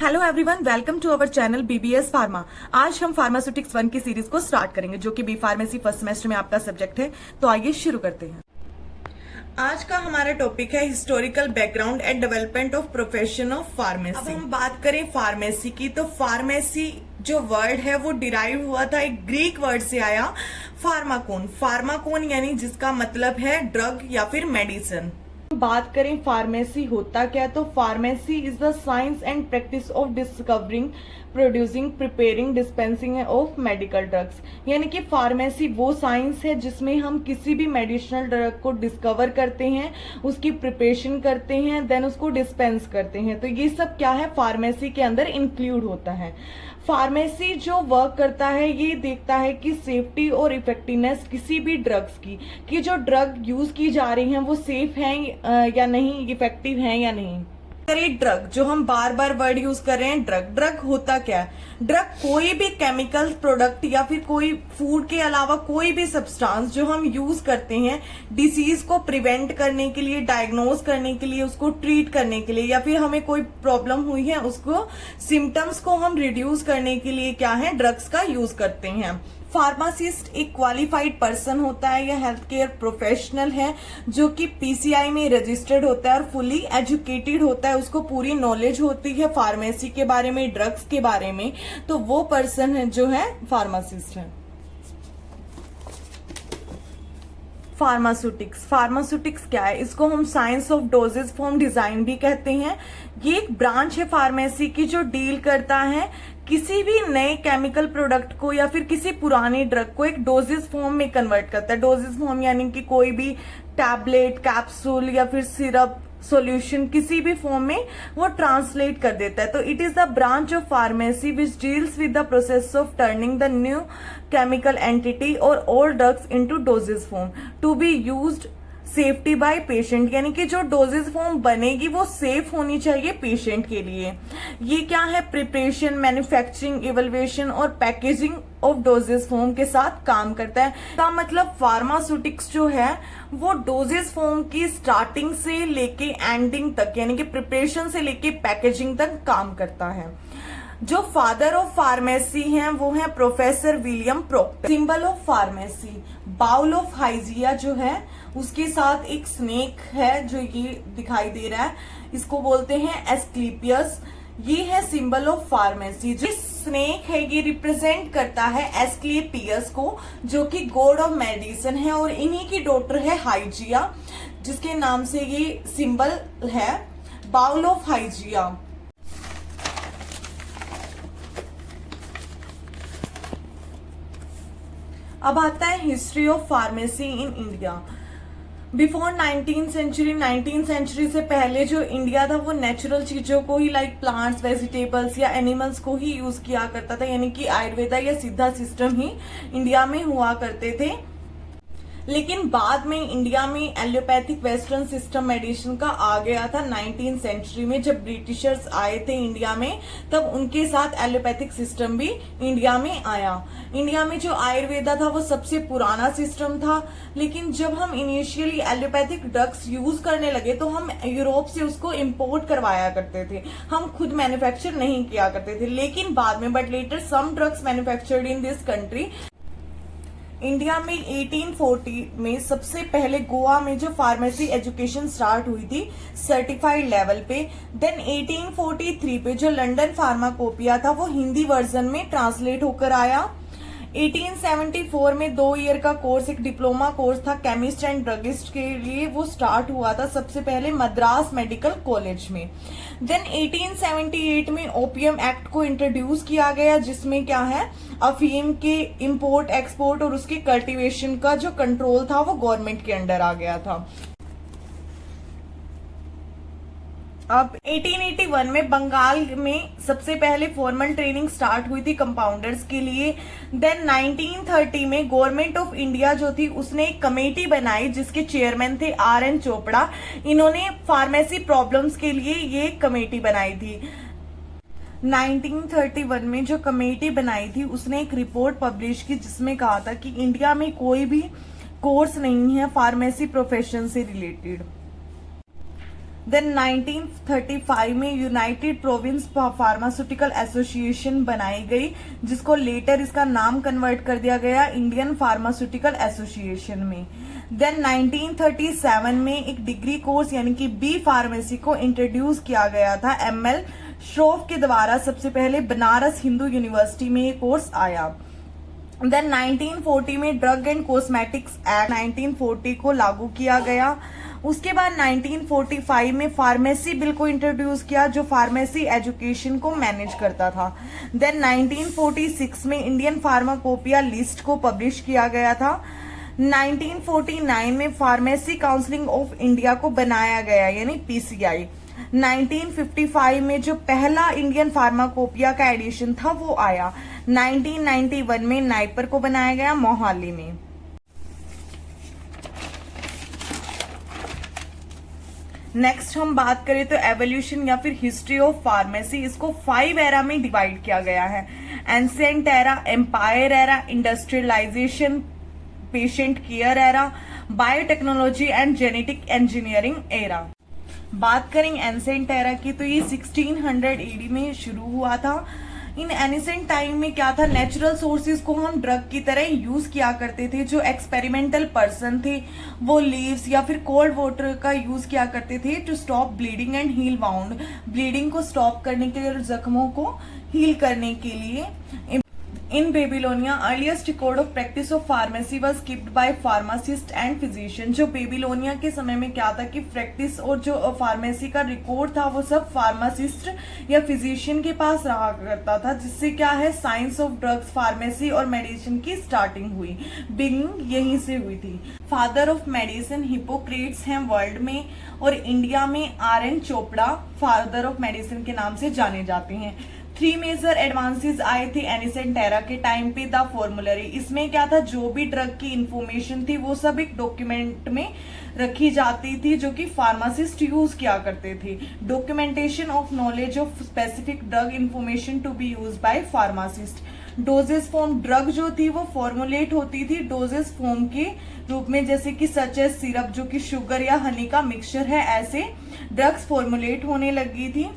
Hello everyone, welcome to our channel BBS pharma. आज हम pharmaceutics 1 की सीरीज को स्टार्ट करेंगे जो कि बी फार्मेसी फर्स्ट सेमेस्टर में आपका सब्जेक्ट है। तो आइए शुरू करते हैं। आज का हमारा टॉपिक है historical background and development of profession of pharmacy. अब हम बात करें फार्मेसी की, तो फार्मेसी जो वर्ड है वो डिराइव हुआ था, एक ग्रीक वर्ड से आया, फार्माकोन। फार्माकोन यानी जिसका मतलब है ड्रग या फिर मेडिसिन। बात करें फार्मेसी होता क्या, तो pharmacy is the science and practice of discovering, producing, preparing, dispensing of medical drugs. यानी कि फार्मेसी वो साइंस है जिसमें हम किसी भी मेडिसिनल ड्रग को डिस्कवर करते हैं, उसकी प्रिपरेशन करते हैं, देन उसको डिस्पेंस करते हैं। तो ये सब क्या है, फार्मेसी के अंदर इंक्लूड होता है। फार्मेसी जो वर्क करता है ये देखता है कि सेफ्टी और इफेक्टिवनेस किसी भी ड्रग्स की, कि जो ड्रग यूज की जा रही हैं वो सेफ हैं या नहीं, इफेक्टिव हैं या नहीं। ड्रग, जो हम बार बार वर्ड यूज कर रहे हैं, ड्रग। ड्रग होता क्या है? ड्रग कोई भी केमिकल प्रोडक्ट या फिर कोई फूड के अलावा कोई भी सब्सटेंस जो हम यूज करते हैं डिसीज को प्रिवेंट करने के लिए, डायग्नोज करने के लिए, उसको ट्रीट करने के लिए, या फिर हमें कोई प्रॉब्लम हुई है उसको सिम्टम्स को हम रिड्यूस करने के लिए क्या है, ड्रग्स का यूज करते हैं। फार्मासिस्ट एक क्वालिफाइड पर्सन होता है या हेल्थ केयर प्रोफेशनल है जो कि पीसीआई में रजिस्टर्ड होता है और फुली एजुकेटेड होता है, उसको पूरी नॉलेज होती है फार्मेसी के बारे में, ड्रग्स के बारे में। तो वो पर्सन है जो है फार्मासिस्ट है। फार्मास्यूटिक्स, फार्मास्यूटिक्स क्या है? इसको हम science of doses form design भी कहते हैं। ये एक ब्रांच है फार्मेसी की जो डील करता है किसी भी नए केमिकल प्रोडक्ट को या फिर किसी पुराने ड्रग को एक डोजेज फॉर्म में कन्वर्ट करता है। डोजेज फॉर्म यानी कि कोई भी टैबलेट, कैप्सूल या फिर सिरप, सॉल्यूशन, किसी भी फॉर्म में वो ट्रांसलेट कर देता है। तो it is the branch of pharmacy which deals with the process of turning the new chemical entity और old drugs into dosage form to be used safety by patient. यानी कि जो डोजेज फॉर्म बनेगी वो सेफ होनी चाहिए patient के लिए। ये क्या है, प्रिपरेशन, मैन्युफैक्चरिंग, इवैल्यूएशन और पैकेजिंग ऑफ डोजेज फॉर्म के साथ काम करता है। का मतलब फार्मास्यूटिक्स जो है वो डोजेज फॉर्म की स्टार्टिंग से लेके एंडिंग तक, यानी कि प्रिपरेशन से लेके पैकेजिंग तक काम करता है। जो फादर ऑफ फार्मेसी हैं वो है professor William Procter. Symbol of pharmacy, bowl of Hygieia जो है उसके साथ एक स्नेक है जो ये दिखाई दे रहा है, इसको बोलते हैं एस्क्लेपियस। ये है सिंबल ऑफ फार्मेसी। जो स्नेक है ये रिप्रेजेंट करता है एस्क्लेपियस को जो कि गॉड ऑफ मेडिसिन है, और इन्हीं की डॉटर है हाइजिया जिसके नाम से ये सिंबल है, बाउल ऑफ हाइजिया। अब आता है history of pharmacy in India. Before 19th century, 19th century से पहले जो इंडिया था वो नेचुरल चीजों को ही, लाइक प्लांट्स, वेजिटेबल्स या एनिमल्स को ही यूज किया करता था, यानी कि आयुर्वेदा या सिद्धा सिस्टम ही इंडिया में हुआ करते थे। लेकिन बाद में इंडिया में एलोपैथिक वेस्टर्न सिस्टम मेडिसिन का आ गया था 19th सेंचुरी में। जब ब्रिटिशर्स आए थे इंडिया में तब उनके साथ एलोपैथिक सिस्टम भी इंडिया में आया। इंडिया में जो आयुर्वेदा था वो सबसे पुराना सिस्टम था, लेकिन जब हम इनिशियली एलोपैथिक ड्रग्स यूज करने लगे तो हम यूरोप से उसको इम्पोर्ट करवाया करते थे, हम खुद मैन्युफैक्चर नहीं किया करते थे। लेकिन बाद में, but later, some drugs manufactured in this country. India में 1840 में सबसे पहले गोवा में जो फार्मेसी एजुकेशन स्टार्ट हुई थी सर्टिफाइड लेवल पे। देन 1843 पे जो लंदन फार्माकोपिया था वो हिंदी वर्जन में ट्रांसलेट होकर आया। 1874 में 2 ईयर का कोर्स, एक डिप्लोमा कोर्स था केमिस्ट एंड ड्रगिस्ट के लिए, वो स्टार्ट हुआ था सबसे पहले मद्रास मेडिकल कॉलेज में। देन 1878 में ओपीएम एक्ट को इंट्रोड्यूस किया गया जिसमें क्या है, अफीम के इंपोर्ट, एक्सपोर्ट और उसके कल्टीवेशन का जो कंट्रोल था वो गवर्नमेंट के अंडर आ गया था। अब 1881 में बंगाल में सबसे पहले फॉर्मल ट्रेनिंग स्टार्ट हुई थी कंपाउंडर्स के लिए। देन 1930 में गवर्नमेंट ऑफ इंडिया जो थी उसने एक कमेटी बनाई जिसके चेयरमैन थे आर.एन. चोपड़ा। इन्होंने फार्मेसी प्रॉब्लम्स के लिए ये कमेटी बनाई थी। 1931 में जो कमेटी बनाई थी उसने एक रिपोर्ट पब्लिश की जिसमें कहा था कि इंडिया में कोई भी कोर्स नहीं है फार्मेसी प्रोफेशन से रिलेटेड। देन 1935 में यूनाइटेड प्रोविंस फार्मास्यूटिकल एसोसिएशन बनाई गई, जिसको लेटर इसका नाम कन्वर्ट कर दिया गया इंडियन फार्मास्यूटिकल एसोसिएशन में। देन 1937 में एक डिग्री कोर्स यानी कि बी फार्मेसी को इंट्रोड्यूस किया गया था ML श्रोफ के द्वारा। सबसे पहले बनारस हिंदू यूनिवर्सिटी में ये कोर्स आया। देन 1940 में ड्रग एंड कॉस्मेटिक्स एक्ट 1940 को लागू किया गया। उसके बाद 1945 में फार्मेसी बिल को इंट्रोड्यूस किया, जो फार्मेसी एजुकेशन को मैनेज करता था। देन 1946 में इंडियन फार्माकोपिया लिस्ट को पब्लिश किया गया था। 1949 में फार्मेसी काउंसिलिंग ऑफ इंडिया को बनाया गया यानी PCI। 1955 में जो पहला इंडियन फार्माकोपिया का एडिशन था वो आया। 1991 में नाइपर को बनाया गया मोहाली में। नेक्स्ट हम बात करें तो एवोल्यूशन या फिर हिस्ट्री ऑफ फार्मेसी, इसको 5 एरा में डिवाइड किया गया है। Ancient era, empire era, industrialization, patient care era, biotechnology and genetic engineering era. बात करें एंशिएंट एरा की तो ये 1600 AD में शुरू हुआ था। इन एनिसेंट टाइम में क्या था, नेचुरल सोर्सेज को हम ड्रग की तरह यूज किया करते थे। जो एक्सपेरिमेंटल पर्सन थे वो लीव्स या फिर कोल्ड वाटर का यूज किया करते थे to stop bleeding and heal wound, bleeding को स्टॉप करने के लिए और जख्मों को हील करने के लिए। In Babylonia earliest record of practice of pharmacy was keeped by pharmacist and physician. जो बेबीलोनिया के समय में क्या था कि प्रैक्टिस और जो फार्मेसी का रिकॉर्ड था वो सब फार्मासिस्ट या फिजिशियन के पास रहा करता था, जिससे क्या है साइंस ऑफ ड्रग्स, फार्मेसी और मेडिसिन की स्टार्टिंग हुई, बिगिनिंग यहीं से हुई थी। फादर ऑफ मेडिसिन हिपोक्रेट्स हैं वर्ल्ड में, और इंडिया में RN Chopra father of medicine के नाम से जाने जाते हैं। 3 मेजर एडवांसेस आए थे एनिसेंट एरा के टाइम पे। द फॉर्मुलरी, इसमें क्या था, जो भी ड्रग की इंफॉर्मेशन थी वो सब एक डॉक्यूमेंट में रखी जाती थी, जो कि फार्मासिस्ट यूज किया करते थे। Documentation of knowledge of specific drug information to be use by pharmacist. Doses form, drug जो थी वो फॉर्मुलेट होती थी डोजेस फॉर्म के रूप में, जैसे कि सच एज सिरप जो कि शुगर या हनी का मिक्सचर है, ऐसे ड्रग्स फॉर्मुलेट होने लगी थी।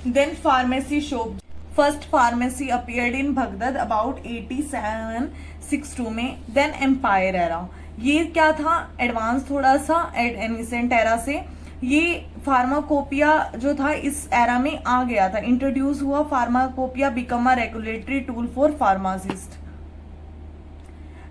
Then pharmacy shop, first pharmacy appeared in Baghdad about 8762 में। Then empire era, ये क्या था, एडवांस थोड़ा सा एनिसेंट एरा से। ये फार्माकोपिया जो था इस एरा में आ गया था, इंट्रोड्यूस हुआ। Pharmacopoeia become a regulatory tool for pharmacist.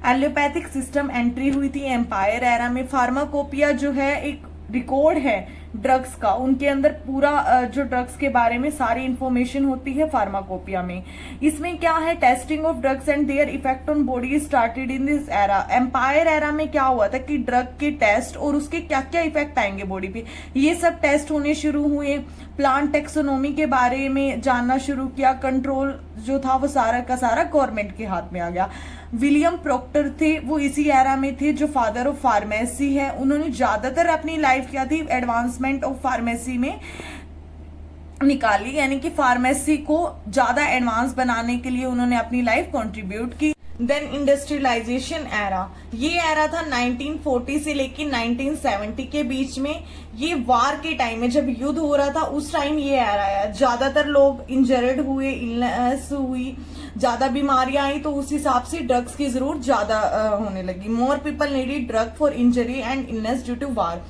Allopathic system entry हुई थी एम्पायर एरा में। फार्माकोपिया जो है एक रिकॉर्ड है ड्रग्स का, उनके अंदर पूरा जो ड्रग्स के बारे में सारी इंफॉर्मेशन होती है फार्माकोपिया में। इसमें क्या है, testing of drugs and their effect on body started in this era. Empire era में क्या हुआ था कि ड्रग के टेस्ट और उसके क्या क्या इफेक्ट आएंगे बॉडी पे, ये सब टेस्ट होने शुरू हुए। प्लांट टेक्सोनोमी के बारे में जानना शुरू किया। कंट्रोल जो था वो सारा का सारा गवर्नमेंट के हाथ में आ गया। विलियम प्रोक्टर थे, वो इसी एरा में थे, जो फादर ऑफ फार्मेसी है। उन्होंने ज्यादातर अपनी लाइफ क्या थी, एडवांसमेंट ऑफ फार्मेसी में निकाली, यानी कि फार्मेसी को ज्यादा एडवांस बनाने के लिए उन्होंने अपनी लाइफ कंट्रीब्यूट की। देन इंडस्ट्रियलाइजेशन एरा, ये एरा था 1940 से लेकर 1970 के बीच में। ये वार के टाइम में जब युद्ध हो रहा था उस टाइम ये एरा आया। ज्यादातर लोग इंजर्ड हुए, इलनेस हुई, ज्यादा बीमारियां आई, तो उस हिसाब से ड्रग्स की जरूरत ज्यादा होने लगी। More people needed drug for injury and illness due to war.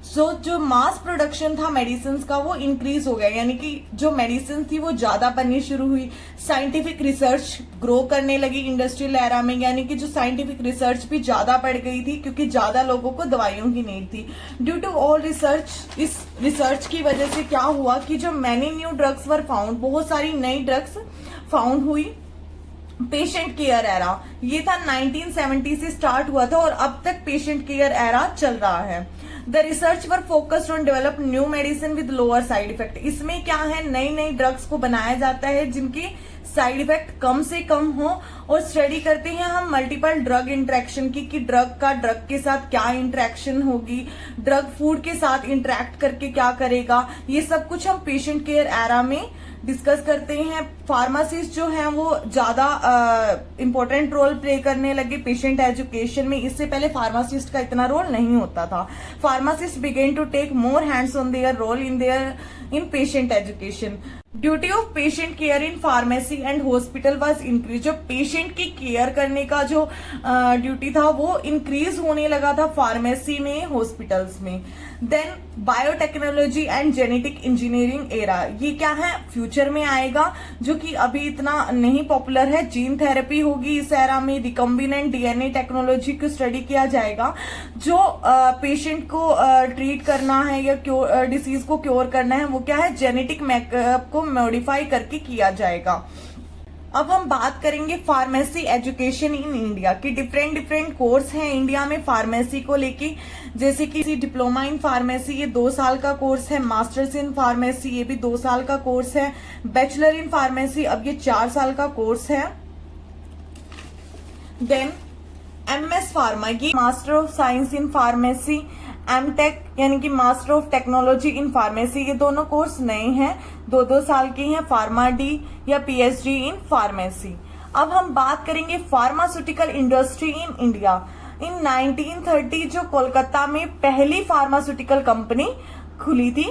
So जो मास प्रोडक्शन था मेडिसिन का वो इंक्रीज हो गया, यानी कि जो मेडिसिन थी वो ज्यादा बननी शुरू हुई। साइंटिफिक रिसर्च ग्रो करने लगी इंडस्ट्रियल एरा में, यानी कि जो साइंटिफिक रिसर्च भी ज्यादा बढ़ गई थी क्योंकि ज्यादा लोगों को दवाइयों की नीड थी। ड्यू टू ऑल रिसर्च, इस रिसर्च की वजह से क्या हुआ कि जो many new drugs were found, बहुत सारी नई ड्रग्स फाउंड हुई। पेशेंट केयर एरा, ये था 1970 से स्टार्ट हुआ था और अब तक पेशेंट केयर एरा चल रहा है। The research were focused on develop new medicine with lower side effect. इसमें क्या है, नई नई ड्रग्स को बनाया जाता है जिनके साइड इफेक्ट कम से कम हो, और स्टडी करते हैं हम मल्टीपल ड्रग इंटरेक्शन की, कि ड्रग का ड्रग के साथ क्या इंटरेक्शन होगी, ड्रग फूड के साथ इंटरेक्ट करके क्या करेगा, ये सब कुछ हम पेशेंट केयर एरा में डिस्कस करते हैं। फार्मासिस्ट जो है वो ज्यादा इंपॉर्टेंट रोल प्ले करने लगे पेशेंट एजुकेशन में। इससे पहले फार्मासिस्ट का इतना रोल नहीं होता था। Pharmacist began to take more hands on their role in patient education. Duty of patient care in pharmacy and hospital was increase. जो पेशेंट की केयर करने का जो ड्यूटी था वो इंक्रीज होने लगा था फार्मेसी में, हॉस्पिटल्स में। Then biotechnology and genetic engineering era, ये क्या है, फ्यूचर में आएगा, जो कि अभी इतना नहीं पॉपुलर है। जीन थेरेपी होगी इस एरा में। रिकम्बिनेंट डीएनए टेक्नोलॉजी को स्टडी किया जाएगा, जो पेशेंट को ट्रीट करना है या डिसीज को क्योर करना है, वो क्या है, जेनेटिक मेकअप को मॉडिफाई करके किया जाएगा। अब हम बात करेंगे फार्मेसी एजुकेशन इन इंडिया की। डिफरेंट कोर्स हैं इंडिया में फार्मेसी को लेके, जैसे कि डिप्लोमा इन फार्मेसी, ये 2 साल का कोर्स है। मास्टर्स इन फार्मेसी, ये भी 2 साल का कोर्स है। बैचलर इन फार्मेसी, अब ये 4 साल का कोर्स है। देन एमएस फार्मा, ये master of science in pharmacy. MTech यानी कि master of technology in pharmacy, ये दोनों कोर्स नए हैं, 2-2 साल के हैं। फार्मा डी या पीएचडी इन फार्मेसी। अब हम बात करेंगे pharmaceutical industry in India. In 1930 जो कोलकाता में पहली फार्मास्यूटिकल कंपनी खुली थी।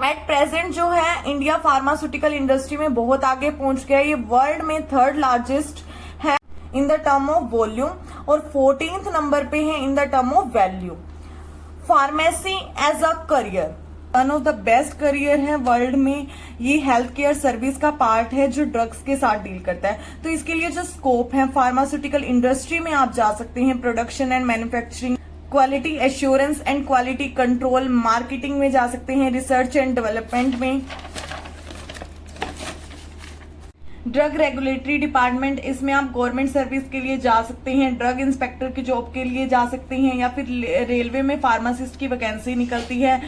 एट प्रेजेंट जो है इंडिया फार्मास्यूटिकल इंडस्ट्री में बहुत आगे पहुंच गया। ये वर्ल्ड में 3rd लार्जेस्ट है in the term of volume और 14th नंबर पे है in the term of value. Pharmacy as a career, one of the best career है वर्ल्ड में। ये हेल्थ केयर सर्विस का पार्ट है जो ड्रग्स के साथ डील करता है। तो इसके लिए जो स्कोप है, फार्मास्यूटिकल इंडस्ट्री में आप जा सकते हैं, production and manufacturing, quality assurance and quality control, marketing में जा सकते हैं, रिसर्च एंड डेवलपमेंट में, ड्रग रेगुलेटरी डिपार्टमेंट, इसमें आप गवर्नमेंट सर्विस के लिए जा सकते हैं, ड्रग इंस्पेक्टर की जॉब के लिए जा सकते हैं, या फिर रेलवे में फार्मासिस्ट की वैकेंसी निकलती है।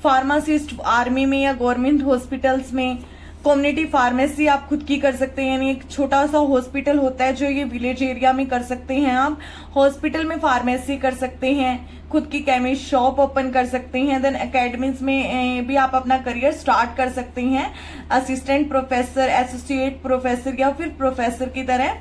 फार्मासिस्ट आर्मी में या गवर्नमेंट हॉस्पिटल्स में। कम्युनिटी फार्मेसी आप खुद की कर सकते हैं, यानी एक छोटा सा हॉस्पिटल होता है जो ये विलेज एरिया में कर सकते हैं आप। हॉस्पिटल में फार्मेसी कर सकते हैं, खुद की केमिस्ट शॉप ओपन कर सकते हैं। देन एकेडमीज में भी आप अपना करियर स्टार्ट कर सकते हैं, असिस्टेंट प्रोफेसर, एसोसिएट प्रोफेसर या फिर प्रोफेसर की तरह।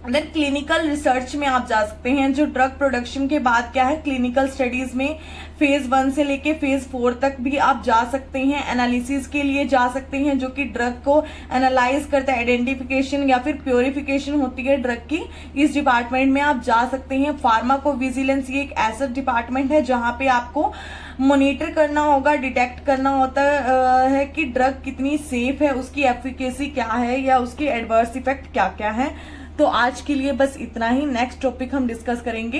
देन क्लिनिकल रिसर्च में आप जा सकते हैं, जो ड्रग प्रोडक्शन के बाद क्या है, क्लिनिकल स्टडीज में फेज 1 से लेके फेज 4 तक भी आप जा सकते हैं। एनालिसिस के लिए जा सकते हैं, जो कि ड्रग को एनालाइज करता है, आइडेंटिफिकेशन या फिर प्योरिफिकेशन होती है ड्रग की, इस डिपार्टमेंट में आप जा सकते हैं। फार्माको विजिलेंस, ये एक ऐसा डिपार्टमेंट है जहां पे आपको मॉनिटर करना होगा, डिटेक्ट करना होता है कि ड्रग कितनी सेफ है, उसकी एफिकेसी क्या है या उसकी एडवर्स इफेक्ट क्या क्या है। तो आज के लिए बस इतना ही। नेक्स्ट टॉपिक हम डिस्कस करेंगे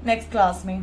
नेक्स्ट क्लास में।